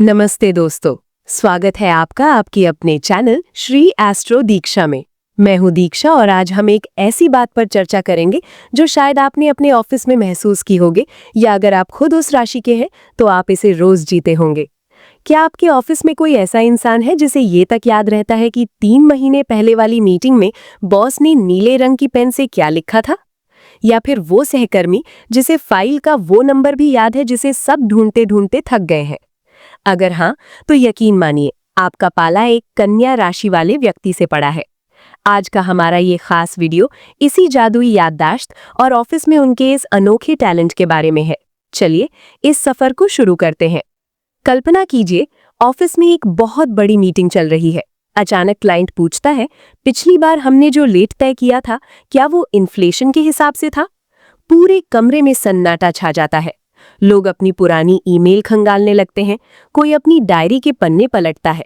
नमस्ते दोस्तों, स्वागत है आपका आपकी अपने चैनल श्री एस्ट्रो दीक्षा में। मैं हूं दीक्षा और आज हम एक ऐसी बात पर चर्चा करेंगे जो शायद आपने अपने ऑफिस में महसूस की होगी, या अगर आप खुद उस राशि के हैं तो आप इसे रोज जीते होंगे। क्या आपके ऑफिस में कोई ऐसा इंसान है जिसे ये तक याद रहता है कि 3 महीने पहले वाली मीटिंग में बॉस ने नीले रंग की पेन से क्या लिखा था? या फिर वो सहकर्मी जिसे फाइल का वो नंबर भी याद है जिसे सब ढूंढते ढूंढते थक गए हैं? अगर हाँ, तो यकीन मानिए आपका पाला एक कन्या राशि वाले व्यक्ति से पड़ा है। आज का हमारा ये खास वीडियो इसी जादुई याददाश्त और ऑफिस में उनके इस अनोखे टैलेंट के बारे में है। चलिए इस सफर को शुरू करते हैं। कल्पना कीजिए, ऑफिस में एक बहुत बड़ी मीटिंग चल रही है। अचानक क्लाइंट पूछता है, पिछली बार हमने जो रेट तय किया था, क्या वो इन्फ्लेशन के हिसाब से था? पूरे कमरे में सन्नाटा छा जाता है। लोग अपनी पुरानी ईमेल खंगालने लगते हैं, कोई अपनी डायरी के पन्ने पलटता है।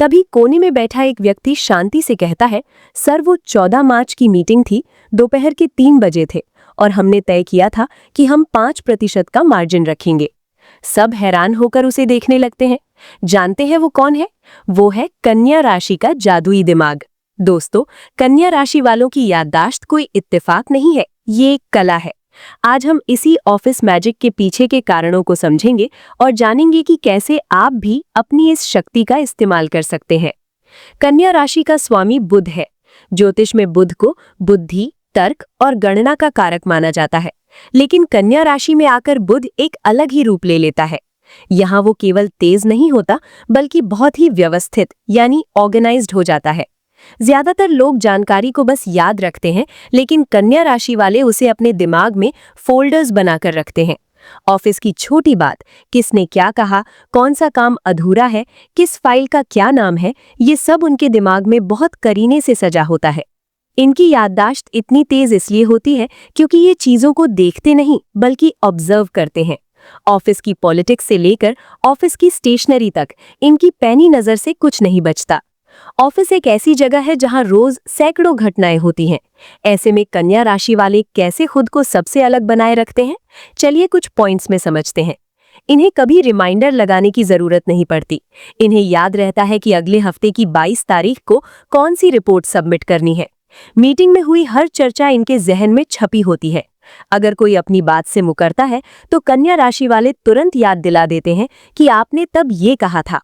तभी कोने में बैठा एक व्यक्ति शांति से कहता है, सर वो 14 मार्च की मीटिंग थी, दोपहर के 3 बजे थे और हमने तय किया था कि हम 5% का मार्जिन रखेंगे। सब हैरान होकर उसे देखने लगते हैं। जानते हैं वो कौन है? वो है कन्या राशि का जादुई दिमाग। दोस्तों, कन्या राशि वालों की याददाश्त कोई इत्तेफाक नहीं है, ये एक कला है। आज हम इसी ऑफिस मैजिक के पीछे के कारणों को समझेंगे और जानेंगे कि कैसे आप भी अपनी इस शक्ति का इस्तेमाल कर सकते हैं। कन्या राशि का स्वामी बुध है। ज्योतिष में बुध को बुद्धि, तर्क और गणना का कारक माना जाता है, लेकिन कन्या राशि में आकर बुध एक अलग ही रूप ले लेता है। यहाँ वो केवल तेज नहीं होता, बल्कि बहुत ही व्यवस्थित यानी ऑर्गेनाइज्ड हो जाता है। ज्यादातर लोग जानकारी को बस याद रखते हैं, लेकिन कन्या राशि वाले उसे अपने दिमाग में फोल्डर्स बनाकर रखते हैं। ऑफिस की छोटी बात, किसने क्या कहा, कौन सा काम अधूरा है, किस फाइल का क्या नाम है, ये सब उनके दिमाग में बहुत करीने से सजा होता है। इनकी याददाश्त इतनी तेज इसलिए होती है क्योंकि ये चीजों को देखते नहीं बल्कि ऑब्जर्व करते हैं। ऑफिस की पॉलिटिक्स से लेकर ऑफिस की स्टेशनरी तक इनकी पैनी नजर से कुछ नहीं बचता। ऑफिस एक ऐसी जगह है जहां रोज सैकड़ों घटनाएं होती हैं। ऐसे में कन्या राशि वाले कैसे खुद को सबसे अलग बनाए रखते हैं? चलिए कुछ पॉइंट्स में समझते हैं। इन्हें कभी रिमाइंडर लगाने की जरूरत नहीं पड़ती। इन्हें याद रहता है कि अगले हफ्ते की 22 तारीख को कौन सी रिपोर्ट सबमिट करनी है। मीटिंग में हुई हर चर्चा इनके जहन में छपी होती है। अगर कोई अपनी बात से मुकरता है तो कन्या राशि वाले तुरंत याद दिला देते हैं कि आपने तब ये कहा था।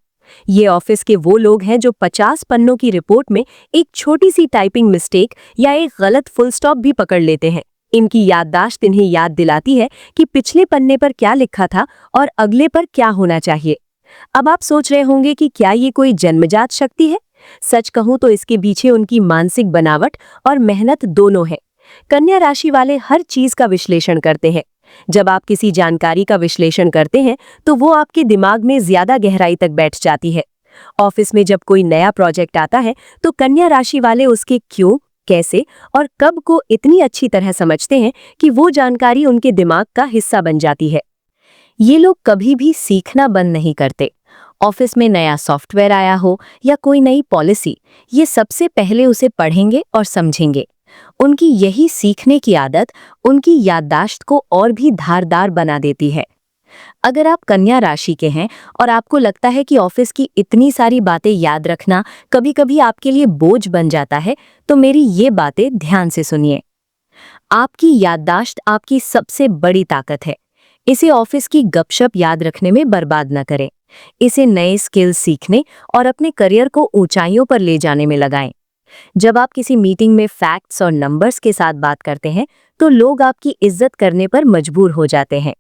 ये ऑफिस के वो लोग हैं जो 50 पन्नों की रिपोर्ट में एक छोटी सी टाइपिंग मिस्टेक या एक गलत फुल स्टॉप भी पकड़ लेते हैं। इनकी याददाश्त इन्हें याद दिलाती है कि पिछले पन्ने पर क्या लिखा था और अगले पर क्या होना चाहिए। अब आप सोच रहे होंगे कि क्या ये कोई जन्मजात शक्ति है? सच कहूं तो इसके पीछे उनकी मानसिक बनावट और मेहनत दोनों है। कन्या राशि वाले हर चीज का विश्लेषण करते हैं। जब आप किसी जानकारी का विश्लेषण करते हैं तो वो आपके दिमाग में ज्यादा गहराई तक बैठ जाती है। ऑफिस में जब कोई नया प्रोजेक्ट आता है तो कन्या राशि वाले उसके क्यों, कैसे और कब को इतनी अच्छी तरह समझते हैं कि वो जानकारी उनके दिमाग का हिस्सा बन जाती है। ये लोग कभी भी सीखना बंद नहीं करते। ऑफिस में नया सॉफ्टवेयर आया हो या कोई नई पॉलिसी, ये सबसे पहले उसे पढ़ेंगे और समझेंगे। उनकी यही सीखने की आदत उनकी याददाश्त को और भी धारदार बना देती है। अगर आप कन्या राशि के हैं और आपको लगता है कि ऑफिस की इतनी सारी बातें याद रखना कभी-कभी आपके लिए बोझ बन जाता है, तो मेरी ये बातें ध्यान से सुनिए। आपकी याददाश्त आपकी सबसे बड़ी ताकत है। इसे ऑफिस की गपशप याद रखने में बर्बाद न करें। इसे नए स्किल्स सीखने और अपने करियर को ऊंचाइयों पर ले जाने में लगाएं। जब आप किसी मीटिंग में फैक्ट्स और नंबर्स के साथ बात करते हैं तो लोग आपकी इज्जत करने पर मजबूर हो जाते हैं।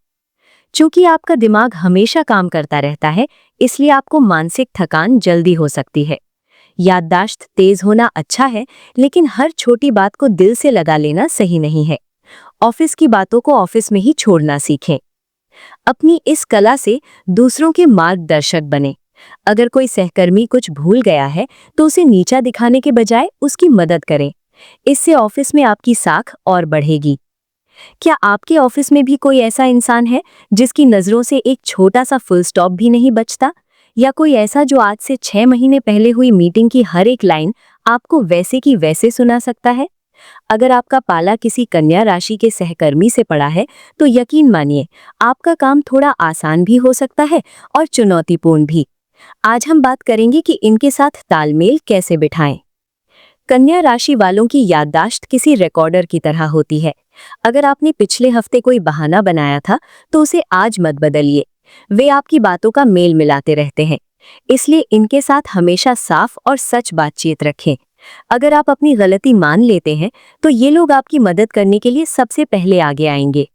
चूंकि आपका दिमाग हमेशा काम करता रहता है, इसलिए आपको मानसिक थकान जल्दी हो सकती है। याददाश्त तेज होना अच्छा है, लेकिन हर छोटी बात को दिल से लगा लेना सही नहीं है। ऑफिस की बातों को ऑफिस में ही छोड़ना सीखें। अपनी इस कला से दूसरों के मार्गदर्शक बने। अगर कोई सहकर्मी कुछ भूल गया है तो उसे नीचा दिखाने के बजाय उसकी मदद करें। इससे ऑफिस में आपकी साख और बढ़ेगी। क्या आपके ऑफिस में भी कोई ऐसा इंसान है जिसकी नजरों से एक छोटा सा फुल स्टॉप भी नहीं बचता? या कोई ऐसा जो आज से 6 महीने पहले हुई मीटिंग की हर एक लाइन आपको वैसे की वैसे सुना सकता है? अगर आपका पाला किसी कन्या राशि के सहकर्मी से पड़ा है तो यकीन मानिए आपका काम थोड़ा आसान भी हो सकता है और चुनौतीपूर्ण भी। आज हम बात करेंगे कि इनके साथ तालमेल कैसे बिठाएं। कन्या राशि वालों की याददाश्त किसी रिकॉर्डर की तरह होती है। अगर आपने पिछले हफ्ते कोई बहाना बनाया था तो उसे आज मत बदलिए। वे आपकी बातों का मेल मिलाते रहते हैं, इसलिए इनके साथ हमेशा साफ और सच बातचीत रखें। अगर आप अपनी गलती मान लेते हैं तो ये लोग आपकी मदद करने के लिए सबसे पहले आगे आएंगे।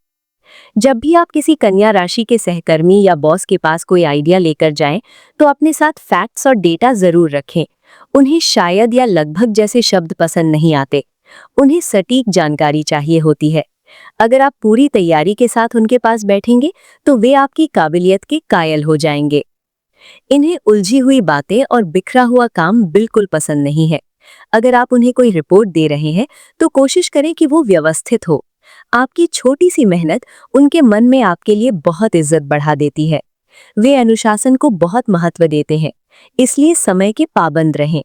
जब भी आप किसी कन्या राशि के सहकर्मी या बॉस के पास कोई आइडिया लेकर जाएं, तो अपने साथ फैक्ट्स और डेटा जरूर रखें। उन्हें शायद या लगभग जैसे शब्द पसंद नहीं आते, उन्हें सटीक जानकारी चाहिए होती है। अगर आप पूरी तैयारी के साथ उनके पास बैठेंगे तो वे आपकी काबिलियत के कायल हो जाएंगे। इन्हें उलझी हुई बातें और बिखरा हुआ काम बिल्कुल पसंद नहीं है। अगर आप उन्हें कोई रिपोर्ट दे रहे हैं तो कोशिश करें कि वो व्यवस्थित हो। आपकी छोटी सी मेहनत उनके मन में आपके लिए बहुत इज्जत बढ़ा देती है। वे अनुशासन को बहुत महत्व देते हैं, इसलिए समय के पाबंद रहें।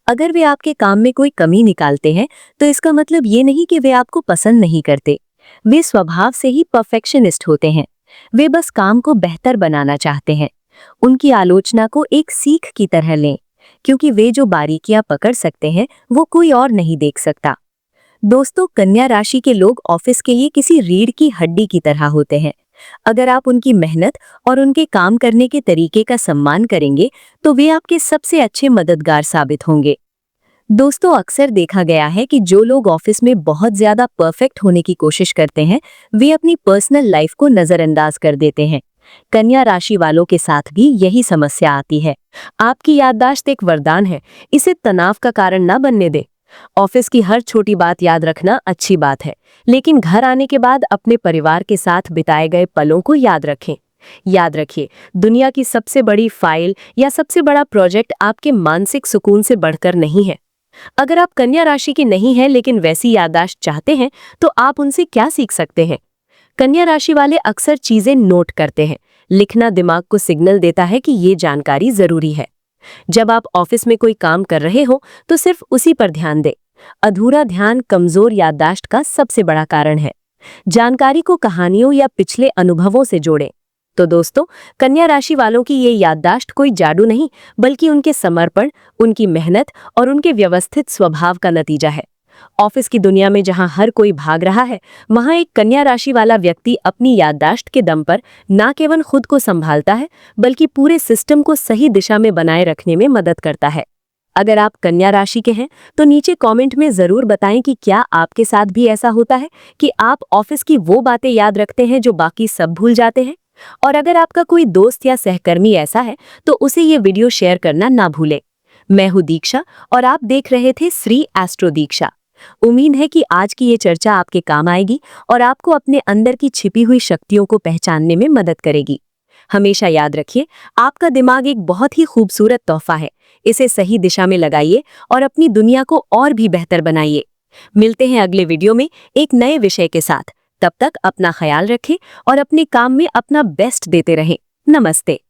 अगर वे आपके काम में कोई कमी निकालते हैं तो इसका मतलब ये नहीं कि वे आपको पसंद नहीं करते। वे स्वभाव से ही परफेक्शनिस्ट होते हैं। वे बस काम को बेहतर बनाना चाहते हैं। उनकी आलोचना को एक सीख की तरह लें, क्योंकि वे जो बारीकियां पकड़ सकते हैं वो कोई और नहीं देख सकता। दोस्तों, कन्या राशि के लोग ऑफिस के लिए किसी रीढ़ की हड्डी की तरह होते हैं। अगर आप उनकी मेहनत और उनके काम करने के तरीके का सम्मान करेंगे तो वे आपके सबसे अच्छे मददगार साबित होंगे। दोस्तों, अक्सर देखा गया है कि जो लोग ऑफिस में बहुत ज्यादा परफेक्ट होने की कोशिश करते हैं वे अपनी पर्सनल लाइफ को नजरअंदाज कर देते हैं। कन्या राशि वालों के साथ भी यही समस्या आती है। आपकी याददाश्त एक वरदान है, इसे तनाव का कारण ना बनने दे। ऑफिस की हर छोटी बात याद रखना अच्छी बात है, लेकिन घर आने के बाद अपने परिवार के साथ बिताए गए पलों को याद रखें। याद रखिए, दुनिया की सबसे बड़ी फाइल या सबसे बड़ा प्रोजेक्ट आपके मानसिक सुकून से बढ़कर नहीं है। अगर आप कन्या राशि की नहीं हैं लेकिन वैसी याददाश्त चाहते हैं तो आप उनसे क्या सीख सकते हैं। कन्या राशि वाले अक्सर चीजें नोट करते हैं। लिखना दिमाग को सिग्नल देता है कि ये जानकारी जरूरी है। जब आप ऑफिस में कोई काम कर रहे हो तो सिर्फ उसी पर ध्यान दें। अधूरा ध्यान कमजोर याददाश्त का सबसे बड़ा कारण है। जानकारी को कहानियों या पिछले अनुभवों से जोड़ें। तो दोस्तों, कन्या राशि वालों की ये याददाश्त कोई जादू नहीं, बल्कि उनके समर्पण, उनकी मेहनत और उनके व्यवस्थित स्वभाव का नतीजा है। ऑफिस की दुनिया में जहां हर कोई भाग रहा है, वहां एक कन्या राशि वाला व्यक्ति अपनी याददाश्त के दम पर न केवल खुद को संभालता है, बल्कि पूरे सिस्टम को सही दिशा में बनाए रखने में मदद करता है। अगर आप कन्या राशि के हैं तो नीचे कमेंट में जरूर बताएं कि क्या आपके साथ भी ऐसा होता है कि आप ऑफिस की वो बातें याद रखते हैं जो बाकी सब भूल जाते हैं। और अगर आपका कोई दोस्त या सहकर्मी ऐसा है तो उसे ये वीडियो शेयर करना ना भूलें। मैं हूं दीक्षा और आप देख रहे थे श्री एस्ट्रो दीक्षा। उम्मीद है कि आज की ये चर्चा आपके काम आएगी और आपको अपने अंदर की छिपी हुई शक्तियों को पहचानने में मदद करेगी। हमेशा याद रखिए, आपका दिमाग एक बहुत ही खूबसूरत तोहफा है। इसे सही दिशा में लगाइए और अपनी दुनिया को और भी बेहतर बनाइए। मिलते हैं अगले वीडियो में एक नए विषय के साथ। तब तक अपना ख्याल रखें और अपने काम में अपना बेस्ट देते रहें। नमस्ते।